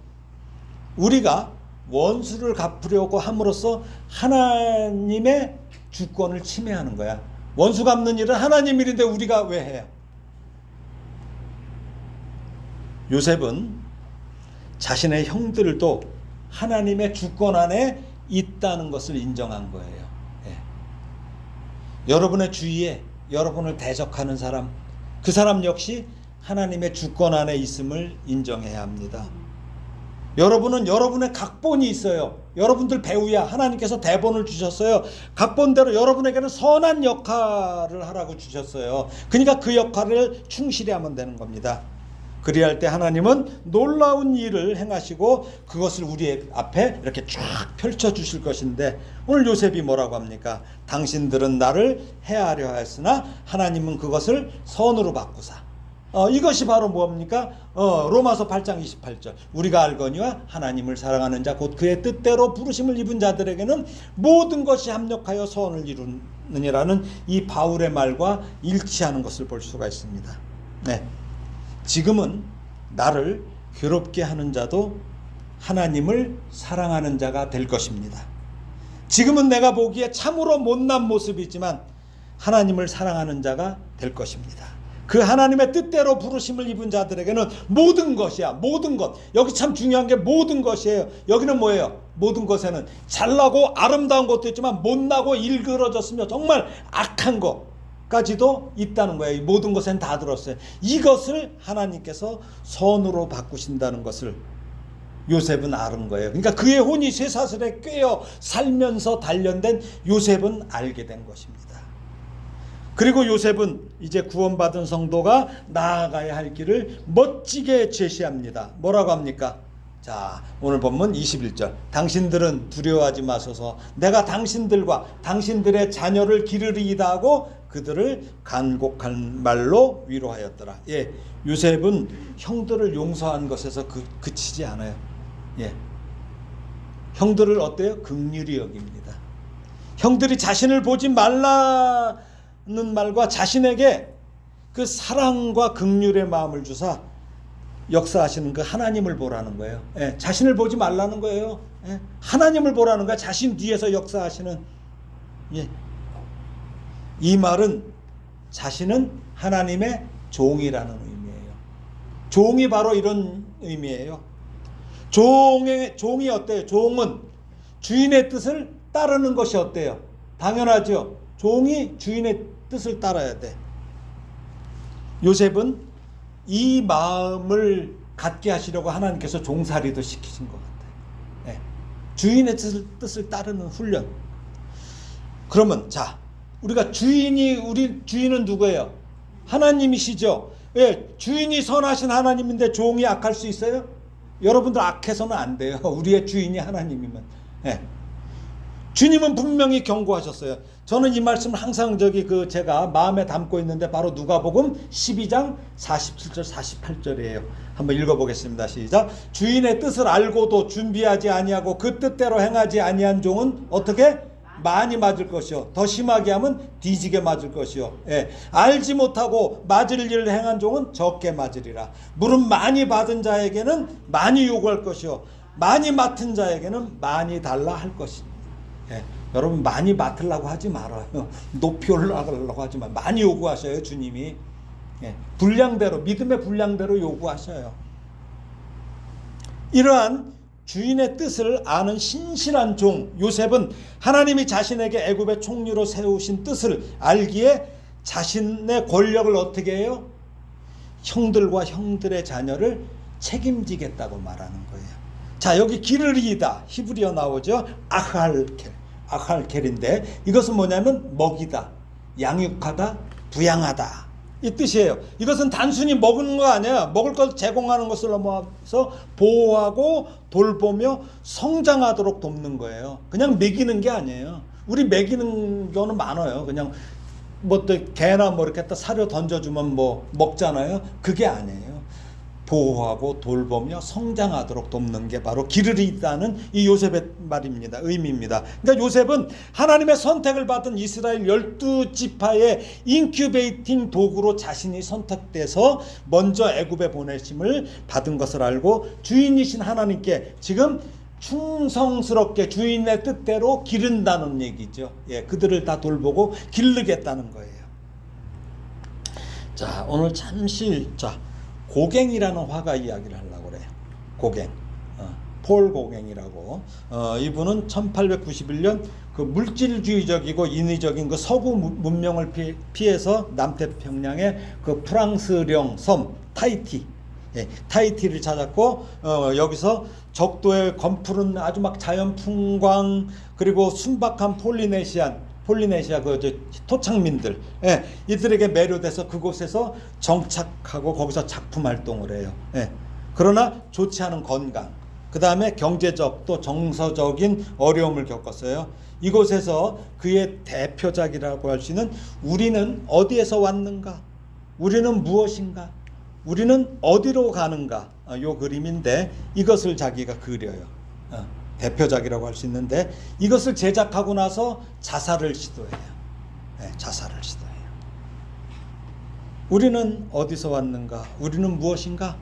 우리가 원수를 갚으려고 함으로써 하나님의 주권을 침해하는 거야. 원수 갚는 일은 하나님 일인데 우리가 왜 해요? 요셉은 자신의 형들도 하나님의 주권 안에 있다는 것을 인정한 거예요. 예. 여러분의 주위에 여러분을 대적하는 사람, 그 사람 역시 하나님의 주권 안에 있음을 인정해야 합니다. 여러분은 여러분의 각본이 있어요. 여러분들 배우야. 하나님께서 대본을 주셨어요. 각본대로 여러분에게는 선한 역할을 하라고 주셨어요. 그러니까 그 역할을 충실히 하면 되는 겁니다. 그리할 때 하나님은 놀라운 일을 행하시고 그것을 우리 앞에 이렇게 쫙 펼쳐주실 것인데 오늘 요셉이 뭐라고 합니까? 당신들은 나를 해하려 하였으나 하나님은 그것을 선으로 바꾸사. 이것이 바로 뭡니까? 로마서 8장 28절 우리가 알거니와 하나님을 사랑하는 자 곧 그의 뜻대로 부르심을 입은 자들에게는 모든 것이 합력하여 선을 이루느니라는 이 바울의 말과 일치하는 것을 볼 수가 있습니다. 네, 지금은 나를 괴롭게 하는 자도 하나님을 사랑하는 자가 될 것입니다. 지금은 내가 보기에 참으로 못난 모습이지만 하나님을 사랑하는 자가 될 것입니다. 그 하나님의 뜻대로 부르심을 입은 자들에게는 모든 것이야. 모든 것. 여기 참 중요한 게 모든 것이에요. 여기는 뭐예요? 모든 것에는 잘나고 아름다운 것도 있지만 못나고 일그러졌으며 정말 악한 것까지도 있다는 거예요. 이 모든 것엔 다 들었어요. 이것을 하나님께서 선으로 바꾸신다는 것을 요셉은 아는 거예요. 그러니까 그의 혼이 쇠사슬에 꿰어 살면서 단련된 요셉은 알게 된 것입니다. 그리고 요셉은 이제 구원받은 성도가 나아가야 할 길을 멋지게 제시합니다. 뭐라고 합니까? 자, 오늘 본문 21절. 당신들은 두려워하지 마소서. 내가 당신들과 당신들의 자녀를 기르리이다 하고 그들을 간곡한 말로 위로하였더라. 예, 요셉은 형들을 용서한 것에서 그치지 않아요. 예, 형들을 어때요? 긍휼히 여깁니다. 형들이 자신을 보지 말라는 말과 자신에게 그 사랑과 긍휼의 마음을 주사 역사하시는 그 하나님을 보라는 거예요. 예, 자신을 보지 말라는 거예요. 예, 하나님을 보라는 거야. 자신 뒤에서 역사하시는. 예, 이 말은 자신은 하나님의 종이라는 의미예요. 종이 바로 이런 의미예요. 종이 어때요? 종은 주인의 뜻을 따르는 것이 어때요? 당연하죠. 종이 주인의 뜻을 따라야 돼. 요셉은 이 마음을 갖게 하시려고 하나님께서 종살이도 시키신 것 같아요. 예. 주인의 뜻을 따르는 훈련. 그러면 자, 우리 주인은 누구예요? 하나님이시죠. 예, 주인이 선하신 하나님인데 종이 악할 수 있어요? 여러분들 악해서는 안 돼요. 우리의 주인이 하나님이면. 예. 주님은 분명히 경고하셨어요. 저는 이 말씀을 항상 제가 마음에 담고 있는데 바로 누가복음 12장 47절 48절이에요. 한번 읽어보겠습니다. 시작. 주인의 뜻을 알고도 준비하지 아니하고 그 뜻대로 행하지 아니한 종은 어떻게? 많이 맞을 것이요. 더 심하게 하면 뒤지게 맞을 것이요. 예. 알지 못하고 맞을 일을 행한 종은 적게 맞으리라. 물은 많이 받은 자에게는 많이 요구할 것이요. 많이 맡은 자에게는 많이 달라 할 것입니다. 예. 여러분 많이 맡으려고 하지 말아요. 높이 올라가려고 하지 마. 많이 요구하셔요. 주님이. 예. 분량대로, 믿음의 분량대로 요구하셔요. 이러한 주인의 뜻을 아는 신실한 종 요셉은 하나님이 자신에게 애굽의 총리로 세우신 뜻을 알기에 자신의 권력을 어떻게 해요? 형들과 형들의 자녀를 책임지겠다고 말하는 거예요. 자, 여기 기르리다 히브리어 나오죠. 아할켈인데 이것은 뭐냐면 먹이다, 양육하다, 부양하다 이 뜻이에요. 이것은 단순히 먹는 거 아니야. 먹을 것 제공하는 것을 넘어서 보호하고 돌보며 성장하도록 돕는 거예요. 그냥 먹이는 게 아니에요. 우리 먹이는 거는 많아요. 그냥 뭐 또 개나 뭐 이렇게 사료 던져주면 뭐 먹잖아요. 그게 아니에요. 보호하고 돌보며 성장하도록 돕는 게 바로 기르리다는 이 요셉의 말입니다. 의미입니다. 그러니까 요셉은 하나님의 선택을 받은 이스라엘 12지파의 인큐베이팅 도구로 자신이 선택돼서 먼저 애굽에 보내심을 받은 것을 알고 주인이신 하나님께 지금 충성스럽게 주인의 뜻대로 기른다는 얘기죠. 예, 그들을 다 돌보고 기르겠다는 거예요. 자, 오늘 잠시 고갱이라는 화가 이야기를 하려고 그래요. 고갱, 폴 고갱이라고. 이분은 1891년 그 물질주의적이고 인위적인 그 서구 문명을 피해서 남태평양의 그 프랑스령 섬 타히티를 찾았고 여기서 적도의 검푸른 아주 막 자연 풍광 그리고 순박한 폴리네시아 그 토착민들 이들에게 매료돼서 그곳에서 정착하고 거기서 작품 활동을 해요. 그러나 좋지 않은 건강, 그 다음에 경제적 또 정서적인 어려움을 겪었어요. 이곳에서 그의 대표작이라고 할 수 있는 우리는 어디에서 왔는가? 우리는 무엇인가? 우리는 어디로 가는가? 요 그림인데 이것을 자기가 그려요. 대표작이라고 할 수 있는데 이것을 제작하고 나서 자살을 시도해요. 자살을 시도해요. 우리는 어디서 왔는가? 우리는 무엇인가?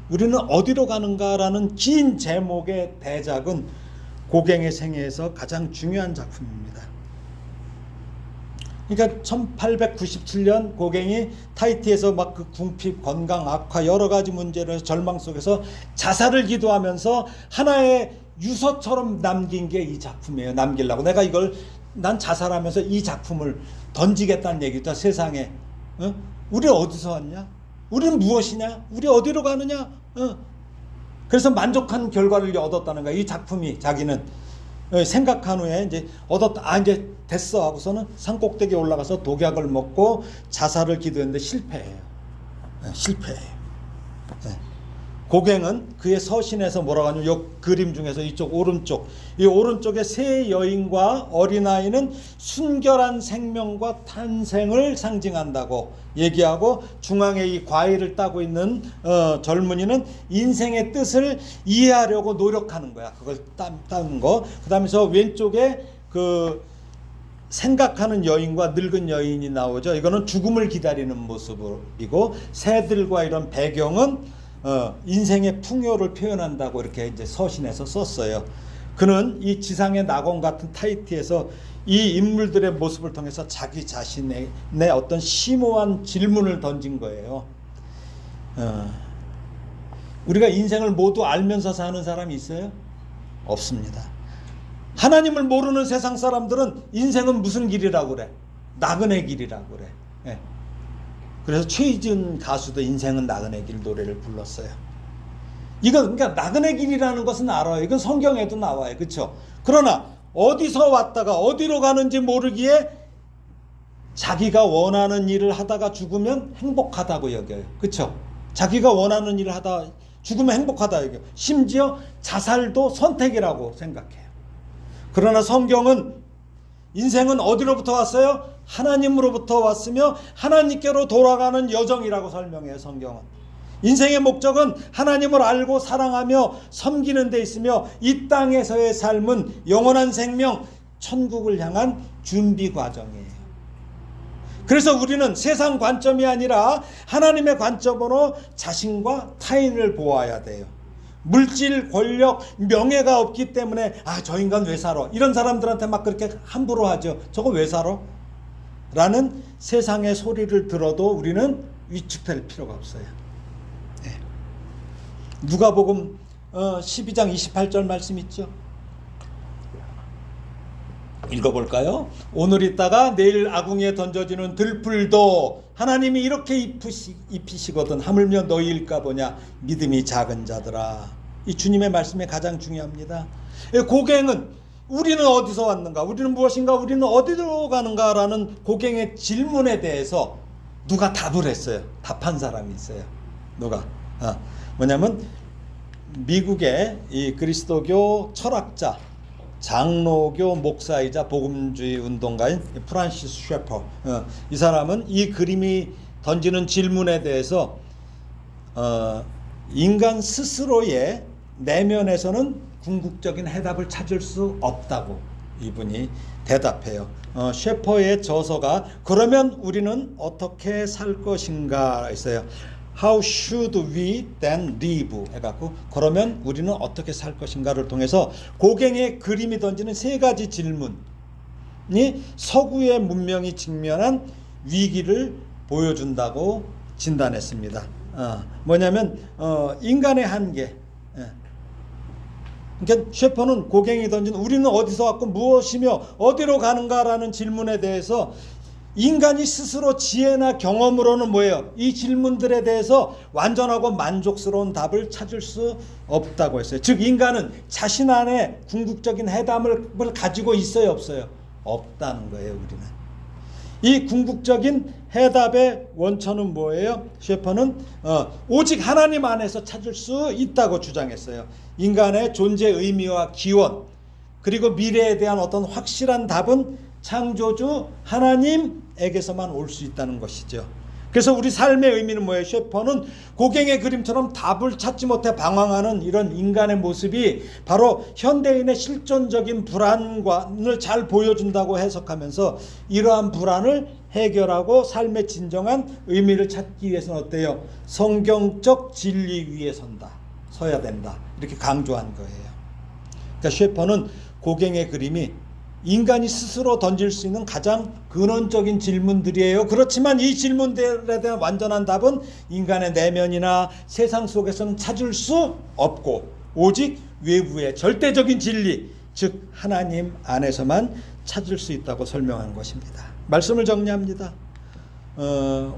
우리는 어디로 가는가라는 긴 제목의 대작은 고갱의 생애에서 가장 중요한 작품입니다. 그러니까 1897년 고갱이 타히티에서 막 그 궁핍, 건강 악화 여러 가지 문제로 절망 속에서 자살을 기도하면서 하나의 유서처럼 남긴 게 이 작품이에요. 남기려고 내가 난 자살하면서 이 작품을 던지겠다는 얘기죠. 세상에. 우리 어디서 왔냐? 우리는 무엇이냐? 우리 어디로 가느냐? 그래서 만족한 결과를 얻었다는 거야. 이 작품이 자기는 생각한 후에 이제 얻었다. 이제 됐어 하고서는 산꼭대기에 올라가서 독약을 먹고 자살을 기도했는데 실패해요. 실패해요. 고갱은 그의 서신에서 뭐라고 하냐면 이 그림 중에서 이쪽 오른쪽 이 오른쪽에 세 여인과 어린아이는 순결한 생명과 탄생을 상징한다고 얘기하고 중앙에 이 과일을 따고 있는 젊은이는 인생의 뜻을 이해하려고 노력하는 거야. 그걸 따는 거. 그 다음에 저 왼쪽에 그 생각하는 여인과 늙은 여인이 나오죠. 이거는 죽음을 기다리는 모습이고 새들과 이런 배경은 인생의 풍요를 표현한다고 이렇게 이제 서신에서 썼어요. 그는 이 지상의 낙원 같은 타히티에서 이 인물들의 모습을 통해서 자기 자신의 어떤 심오한 질문을 던진 거예요. 우리가 인생을 모두 알면서 사는 사람이 있어요? 없습니다. 하나님을 모르는 세상 사람들은 인생은 무슨 길이라고 그래? 나그네 길이라고 그래. 예. 그래서 최희준 가수도 인생은 나그네 길 노래를 불렀어요. 이건 그러니까 나그네 길이라는 것은 알아요. 이건 성경에도 나와요. 그렇죠? 그러나 어디서 왔다가 어디로 가는지 모르기에 자기가 원하는 일을 하다가 죽으면 행복하다고 여겨요. 그렇죠? 자기가 원하는 일을 하다 죽으면 행복하다 여겨요. 심지어 자살도 선택이라고 생각해요. 그러나 성경은 인생은 어디로부터 왔어요? 하나님으로부터 왔으며 하나님께로 돌아가는 여정이라고 설명해요. 성경은. 인생의 목적은 하나님을 알고 사랑하며 섬기는 데 있으며 이 땅에서의 삶은 영원한 생명, 천국을 향한 준비 과정이에요. 그래서 우리는 세상 관점이 아니라 하나님의 관점으로 자신과 타인을 보아야 돼요. 물질, 권력, 명예가 없기 때문에 저 인간 왜 살아? 이런 사람들한테 막 그렇게 함부로 하죠. 저거 왜 살아? 라는 세상의 소리를 들어도 우리는 위축될 필요가 없어요. 네. 누가복음 12장 28절 말씀 있죠. 읽어볼까요? 오늘 있다가 내일 아궁이에 던져지는 들풀도 하나님이 이렇게 입히시거든 하물며 너희일까 보냐. 믿음이 작은 자들아. 이 주님의 말씀이 가장 중요합니다. 고갱은 우리는 어디서 왔는가? 우리는 무엇인가? 우리는 어디로 가는가? 라는 고갱의 질문에 대해서 누가 답을 했어요. 답한 사람이 있어요. 누가? 뭐냐면 미국의 이 그리스도교 철학자, 장로교 목사이자 복음주의 운동가인 프란시스 셰퍼. 이 사람은 이 그림이 던지는 질문에 대해서 인간 스스로의 내면에서는 궁극적인 해답을 찾을 수 없다고 이분이 대답해요. 셰퍼의 저서가 그러면 우리는 어떻게 살 것인가 있어요. How should we then live? 해갖고 그러면 우리는 어떻게 살 것인가를 통해서 고갱의 그림이 던지는 세 가지 질문이 서구의 문명이 직면한 위기를 보여준다고 진단했습니다. 뭐냐면 인간의 한계. 그러니까 셰퍼는 고갱이 던진 우리는 어디서 왔고 무엇이며 어디로 가는가라는 질문에 대해서 인간이 스스로 지혜나 경험으로는 뭐예요? 이 질문들에 대해서 완전하고 만족스러운 답을 찾을 수 없다고 했어요. 즉 인간은 자신 안에 궁극적인 해답을 가지고 있어요, 없어요? 없다는 거예요, 우리는. 이 궁극적인 해답의 원천은 뭐예요? 셰퍼는 오직 하나님 안에서 찾을 수 있다고 주장했어요. 인간의 존재 의미와 기원 그리고 미래에 대한 어떤 확실한 답은 창조주 하나님에게서만 올 수 있다는 것이죠. 그래서 우리 삶의 의미는 뭐예요? 셰퍼는 고갱의 그림처럼 답을 찾지 못해 방황하는 이런 인간의 모습이 바로 현대인의 실존적인 불안을 잘 보여준다고 해석하면서 이러한 불안을 해결하고 삶의 진정한 의미를 찾기 위해서는 어때요? 성경적 진리 위에 서야 된다. 이렇게 강조한 거예요. 그러니까 셰퍼는 고갱의 그림이 인간이 스스로 던질 수 있는 가장 근원적인 질문들이에요. 그렇지만 이 질문들에 대한 완전한 답은 인간의 내면이나 세상 속에서는 찾을 수 없고 오직 외부의 절대적인 진리, 즉 하나님 안에서만 찾을 수 있다고 설명한 것입니다. 말씀을 정리합니다.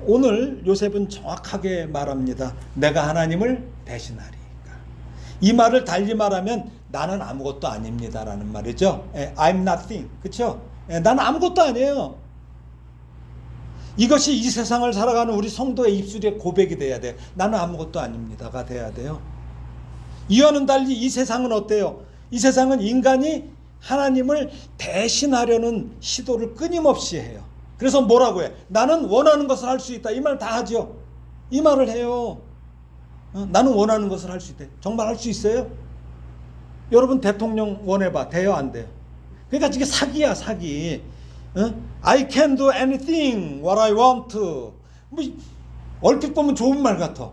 오늘 요셉은 정확하게 말합니다. 내가 하나님을 대신하리까. 이 말을 달리 말하면 나는 아무것도 아닙니다라는 말이죠. I'm nothing. 그렇죠? 나는 아무것도 아니에요. 이것이 이 세상을 살아가는 우리 성도의 입술에 고백이 돼야 돼요. 나는 아무것도 아닙니다가 돼야 돼요. 이와는 달리 이 세상은 어때요? 이 세상은 인간이 하나님을 대신하려는 시도를 끊임없이 해요. 그래서 뭐라고 해? 나는 원하는 것을 할 수 있다. 이 말 다 하죠. 이 말을 해요. 나는 원하는 것을 할 수 있대. 정말 할 수 있어요? 여러분 대통령 원해봐. 돼요? 안 돼요? 그러니까 이게 사기야, 사기. I can do anything what I want to. 뭐 얼핏 보면 좋은 말 같아.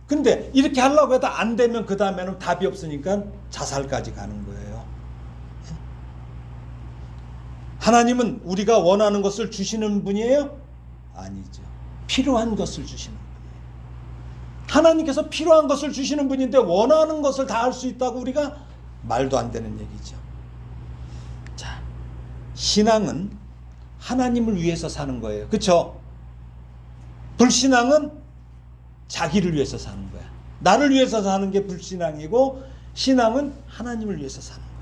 근데 이렇게 하려고 해도 안 되면 그 다음에는 답이 없으니까 자살까지 가는 거예요. 하나님은 우리가 원하는 것을 주시는 분이에요? 아니죠. 필요한 것을 주시는 분이에요. 하나님께서 필요한 것을 주시는 분인데 원하는 것을 다 할 수 있다고 우리가 말도 안 되는 얘기죠. 신앙은 하나님을 위해서 사는 거예요. 그렇죠? 불신앙은 자기를 위해서 사는 거야. 나를 위해서 사는 게 불신앙이고 신앙은 하나님을 위해서 사는 거예요.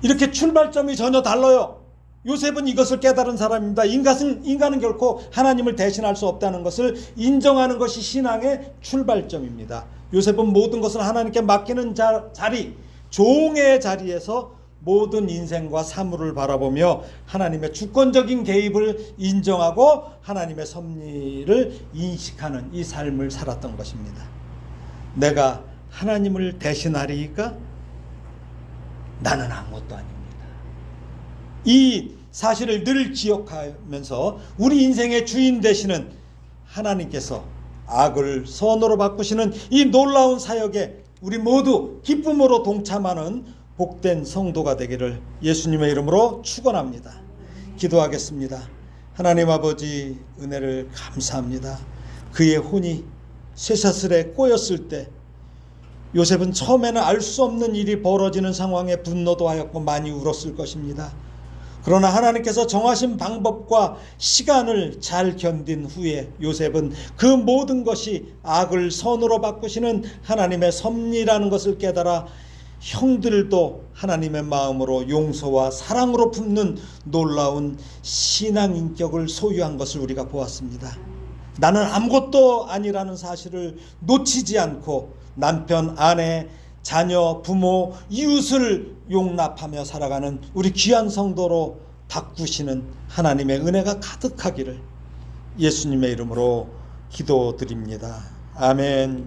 이렇게 출발점이 전혀 달라요. 요셉은 이것을 깨달은 사람입니다. 인간은 결코 하나님을 대신할 수 없다는 것을 인정하는 것이 신앙의 출발점입니다. 요셉은 모든 것을 하나님께 맡기는 자리, 종의 자리에서 모든 인생과 사물을 바라보며 하나님의 주권적인 개입을 인정하고 하나님의 섭리를 인식하는 이 삶을 살았던 것입니다. 내가 하나님을 대신하리까? 나는 아무것도 아닙니다. 이 사실을 늘 기억하면서 우리 인생의 주인 되시는 하나님께서 악을 선으로 바꾸시는 이 놀라운 사역에 우리 모두 기쁨으로 동참하는 복된 성도가 되기를 예수님의 이름으로 축원합니다. 기도하겠습니다. 하나님 아버지, 은혜를 감사합니다. 그의 혼이 쇠사슬에 꼬였을 때 요셉은 처음에는 알 수 없는 일이 벌어지는 상황에 분노도 하였고 많이 울었을 것입니다. 그러나 하나님께서 정하신 방법과 시간을 잘 견딘 후에 요셉은 그 모든 것이 악을 선으로 바꾸시는 하나님의 섭리라는 것을 깨달아 형들도 하나님의 마음으로 용서와 사랑으로 품는 놀라운 신앙 인격을 소유한 것을 우리가 보았습니다. 나는 아무것도 아니라는 사실을 놓치지 않고 남편, 아내, 자녀, 부모, 이웃을 용납하며 살아가는 우리 귀한 성도로 바꾸시는 하나님의 은혜가 가득하기를 예수님의 이름으로 기도드립니다. 아멘.